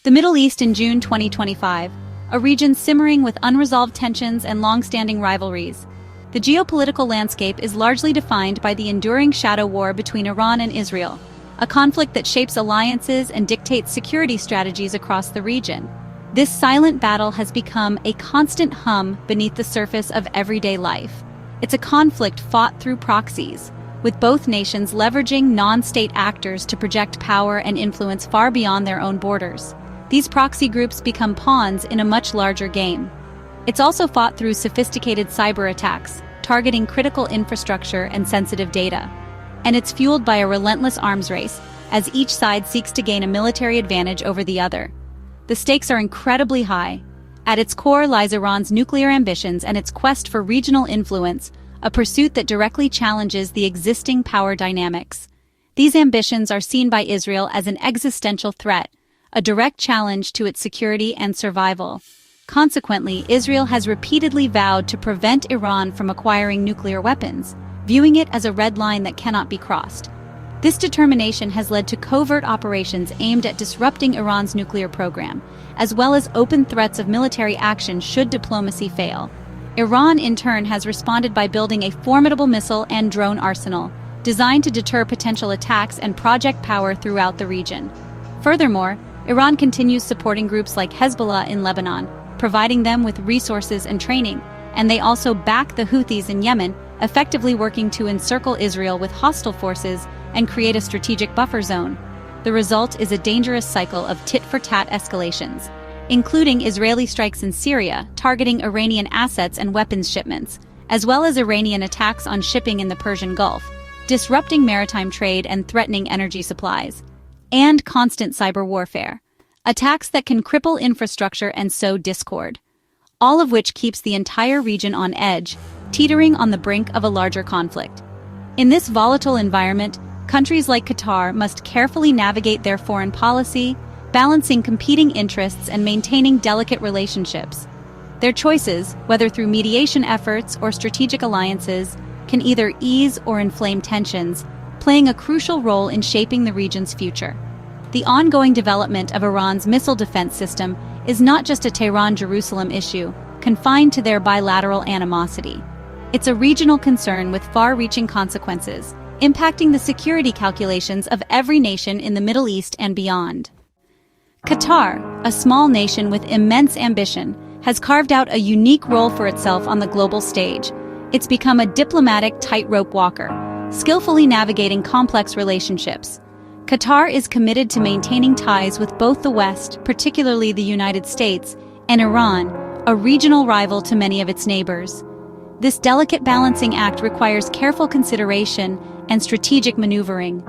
The Middle East in June 2025, a region simmering with unresolved tensions and long-standing rivalries. The geopolitical landscape is largely defined by the enduring shadow war between Iran and Israel, a conflict that shapes alliances and dictates security strategies across the region. This silent battle has become a constant hum beneath the surface of everyday life. It's a conflict fought through proxies, with both nations leveraging non-state actors to project power and influence far beyond their own borders. These proxy groups become pawns in a much larger game. It's also fought through sophisticated cyber attacks, targeting critical infrastructure and sensitive data. And it's fueled by a relentless arms race, as each side seeks to gain a military advantage over the other. The stakes are incredibly high. At its core lies Iran's nuclear ambitions and its quest for regional influence, a pursuit that directly challenges the existing power dynamics. These ambitions are seen by Israel as an existential threat, a direct challenge to its security and survival. Consequently, Israel has repeatedly vowed to prevent Iran from acquiring nuclear weapons, viewing it as a red line that cannot be crossed. This determination has led to covert operations aimed at disrupting Iran's nuclear program, as well as open threats of military action should diplomacy fail. Iran, in turn, has responded by building a formidable missile and drone arsenal, designed to deter potential attacks and project power throughout the region. Furthermore, Iran continues supporting groups like Hezbollah in Lebanon, providing them with resources and training, and they also back the Houthis in Yemen, effectively working to encircle Israel with hostile forces and create a strategic buffer zone. The result is a dangerous cycle of tit-for-tat escalations, including Israeli strikes in Syria, targeting Iranian assets and weapons shipments, as well as Iranian attacks on shipping in the Persian Gulf, disrupting maritime trade and threatening energy supplies, and constant cyber warfare, attacks that can cripple infrastructure and sow discord, all of which keeps the entire region on edge, teetering on the brink of a larger conflict. In this volatile environment, countries like Qatar must carefully navigate their foreign policy, balancing competing interests and maintaining delicate relationships. Their choices, whether through mediation efforts or strategic alliances, can either ease or inflame tensions, playing a crucial role in shaping the region's future. The ongoing development of Iran's missile defense system is not just a Tehran-Jerusalem issue, confined to their bilateral animosity. It's a regional concern with far-reaching consequences, impacting the security calculations of every nation in the Middle East and beyond. Qatar, a small nation with immense ambition, has carved out a unique role for itself on the global stage. It's become a diplomatic tightrope walker, skillfully navigating complex relationships. Qatar is committed to maintaining ties with both the West, particularly the United States, and Iran, a regional rival to many of its neighbors. This delicate balancing act requires careful consideration and strategic maneuvering.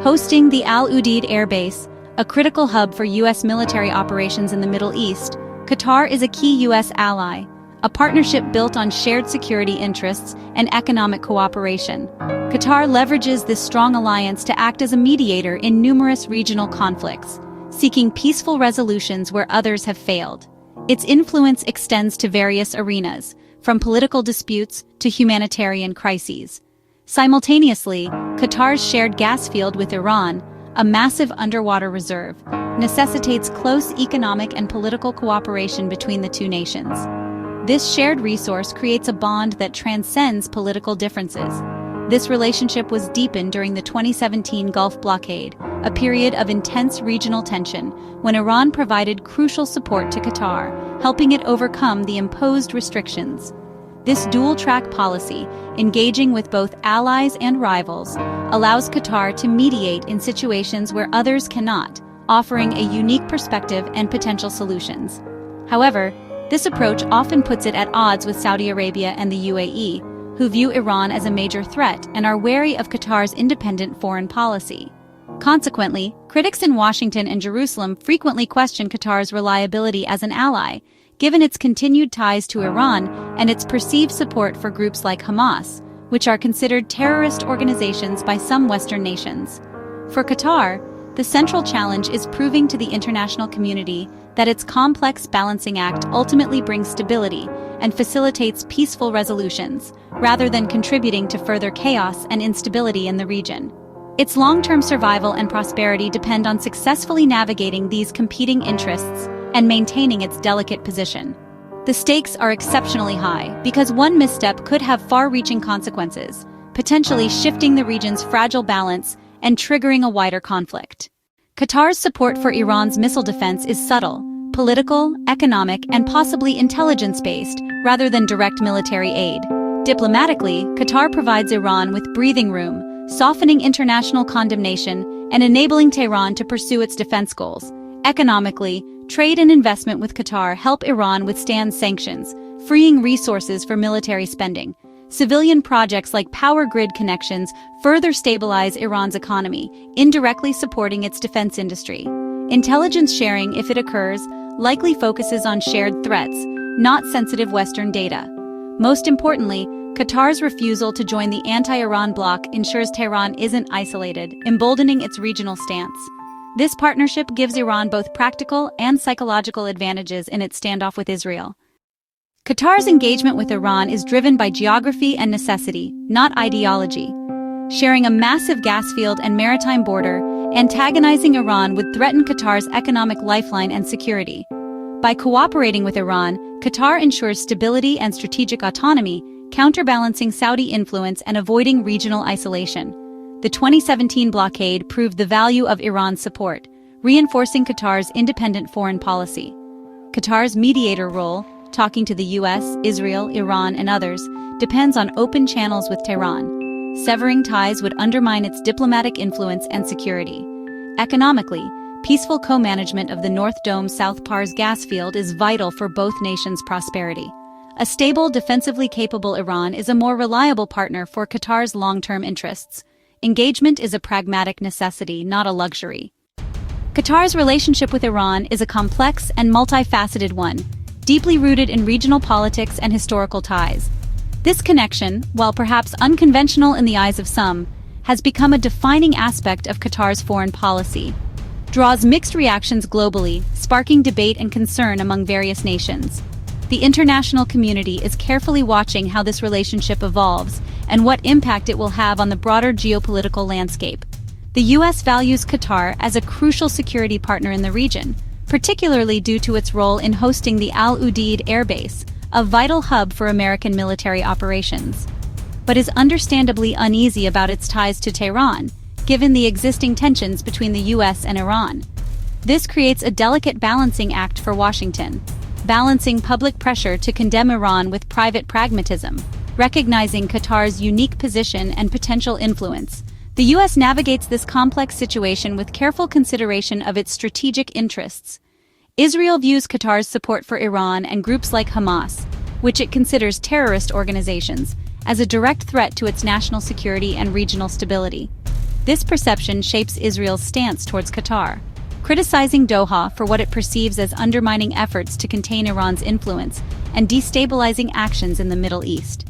Hosting the Al Udeid Air Base, a critical hub for U.S. military operations in the Middle East, Qatar is a key U.S. ally, a partnership built on shared security interests and economic cooperation. Qatar leverages this strong alliance to act as a mediator in numerous regional conflicts, seeking peaceful resolutions where others have failed. Its influence extends to various arenas, from political disputes to humanitarian crises. Simultaneously, Qatar's shared gas field with Iran, a massive underwater reserve, necessitates close economic and political cooperation between the two nations. This shared resource creates a bond that transcends political differences. This relationship was deepened during the 2017 Gulf blockade, a period of intense regional tension, when Iran provided crucial support to Qatar, helping it overcome the imposed restrictions. This dual-track policy, engaging with both allies and rivals, allows Qatar to mediate in situations where others cannot, offering a unique perspective and potential solutions. However, this approach often puts it at odds with Saudi Arabia and the UAE, who view Iran as a major threat and are wary of Qatar's independent foreign policy. Consequently, critics in Washington and Jerusalem frequently question Qatar's reliability as an ally, given its continued ties to Iran and its perceived support for groups like Hamas, which are considered terrorist organizations by some Western nations. For Qatar, the central challenge is proving to the international community that its complex balancing act ultimately brings stability and facilitates peaceful resolutions, rather than contributing to further chaos and instability in the region. Its long-term survival and prosperity depend on successfully navigating these competing interests and maintaining its delicate position. The stakes are exceptionally high because one misstep could have far-reaching consequences, potentially shifting the region's fragile balance and triggering a wider conflict. Qatar's support for Iran's missile defense is subtle, political, economic, and possibly intelligence-based, rather than direct military aid. Diplomatically, Qatar provides Iran with breathing room, softening international condemnation and enabling Tehran to pursue its defense goals. Economically, trade and investment with Qatar help Iran withstand sanctions, freeing resources for military spending. Civilian projects like power grid connections further stabilize Iran's economy, indirectly supporting its defense industry. Intelligence sharing, if it occurs, likely focuses on shared threats, not sensitive Western data. Most importantly, Qatar's refusal to join the anti-Iran bloc ensures Tehran isn't isolated, emboldening its regional stance. This partnership gives Iran both practical and psychological advantages in its standoff with Israel. Qatar's engagement with Iran is driven by geography and necessity, not ideology. Sharing a massive gas field and maritime border, antagonizing Iran would threaten Qatar's economic lifeline and security. By cooperating with Iran, Qatar ensures stability and strategic autonomy, counterbalancing Saudi influence and avoiding regional isolation. The 2017 blockade proved the value of Iran's support, reinforcing Qatar's independent foreign policy. Qatar's mediator role, talking to the US, Israel, Iran, and others, depends on open channels with Tehran. Severing ties would undermine its diplomatic influence and security. Economically, peaceful co-management of the North Dome-South Pars gas field is vital for both nations' prosperity. A stable, defensively capable Iran is a more reliable partner for Qatar's long-term interests. Engagement is a pragmatic necessity, not a luxury. Qatar's relationship with Iran is a complex and multifaceted one, deeply rooted in regional politics and historical ties. This connection, while perhaps unconventional in the eyes of some, has become a defining aspect of Qatar's foreign policy. Draws mixed reactions globally, sparking debate and concern among various nations. The international community is carefully watching how this relationship evolves and what impact it will have on the broader geopolitical landscape. The U.S. values Qatar as a crucial security partner in the region, particularly due to its role in hosting the Al Udeid Air Base, a vital hub for American military operations, but is understandably uneasy about its ties to Tehran, given the existing tensions between the U.S. and Iran. This creates a delicate balancing act for Washington, balancing public pressure to condemn Iran with private pragmatism. Recognizing Qatar's unique position and potential influence, the U.S. navigates this complex situation with careful consideration of its strategic interests. Israel views Qatar's support for Iran and groups like Hamas, which it considers terrorist organizations, as a direct threat to its national security and regional stability. This perception shapes Israel's stance towards Qatar, criticizing Doha for what it perceives as undermining efforts to contain Iran's influence and destabilizing actions in the Middle East.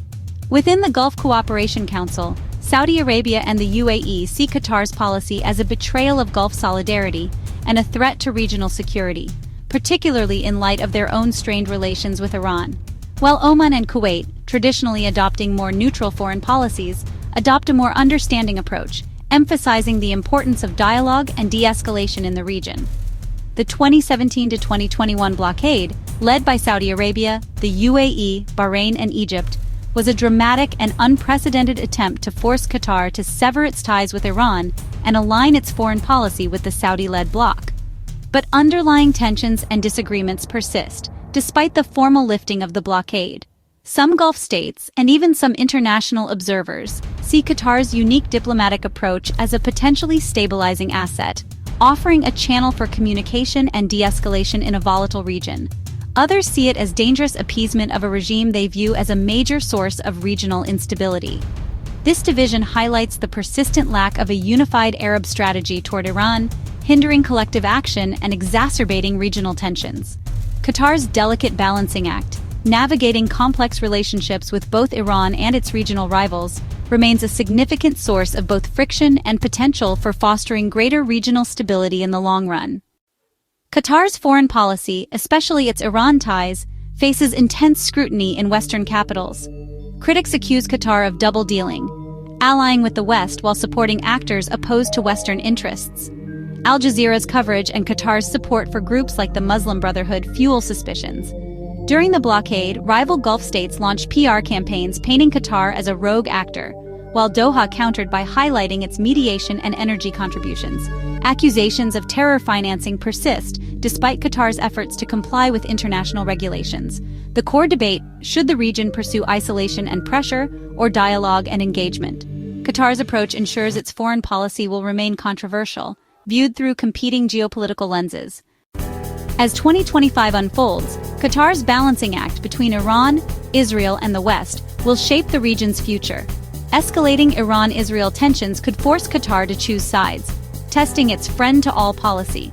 Within the Gulf Cooperation Council, Saudi Arabia and the UAE see Qatar's policy as a betrayal of Gulf solidarity and a threat to regional security, particularly in light of their own strained relations with Iran. While Oman and Kuwait, traditionally adopting more neutral foreign policies, adopt a more understanding approach, emphasizing the importance of dialogue and de-escalation in the region. The 2017 to 2021 blockade, led by Saudi Arabia, the UAE, Bahrain, and Egypt, was a dramatic and unprecedented attempt to force Qatar to sever its ties with Iran and align its foreign policy with the Saudi-led bloc. But underlying tensions and disagreements persist, despite the formal lifting of the blockade. Some Gulf states, and even some international observers, see Qatar's unique diplomatic approach as a potentially stabilizing asset, offering a channel for communication and de-escalation in a volatile region. Others see it as dangerous appeasement of a regime they view as a major source of regional instability. This division highlights the persistent lack of a unified Arab strategy toward Iran, hindering collective action and exacerbating regional tensions. Qatar's delicate balancing act, navigating complex relationships with both Iran and its regional rivals, remains a significant source of both friction and potential for fostering greater regional stability in the long run. Qatar's foreign policy, especially its Iran ties, faces intense scrutiny in Western capitals. Critics accuse Qatar of double-dealing, allying with the West while supporting actors opposed to Western interests. Al Jazeera's coverage and Qatar's support for groups like the Muslim Brotherhood fuel suspicions. During the blockade, rival Gulf states launched PR campaigns painting Qatar as a rogue actor, while Doha countered by highlighting its mediation and energy contributions. Accusations of terror financing persist, despite Qatar's efforts to comply with international regulations. The core debate: should the region pursue isolation and pressure, or dialogue and engagement? Qatar's approach ensures its foreign policy will remain controversial, viewed through competing geopolitical lenses. As 2025 unfolds, Qatar's balancing act between Iran, Israel, and the West will shape the region's future. Escalating Iran-Israel tensions could force Qatar to choose sides, testing its friend-to-all policy.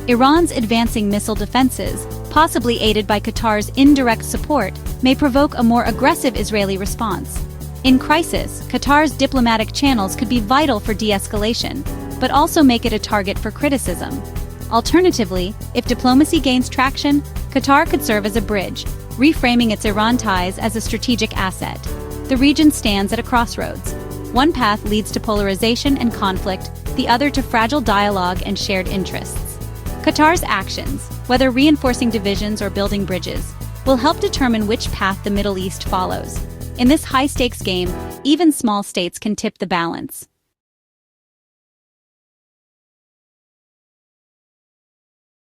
Iran's advancing missile defenses, possibly aided by Qatar's indirect support, may provoke a more aggressive Israeli response. In crisis, Qatar's diplomatic channels could be vital for de-escalation, but also make it a target for criticism. Alternatively, if diplomacy gains traction, Qatar could serve as a bridge, reframing its Iran ties as a strategic asset. The region stands at a crossroads. One path leads to polarization and conflict, the other to fragile dialogue and shared interests. Qatar's actions, whether reinforcing divisions or building bridges, will help determine which path the Middle East follows. In this high-stakes game, even small states can tip the balance.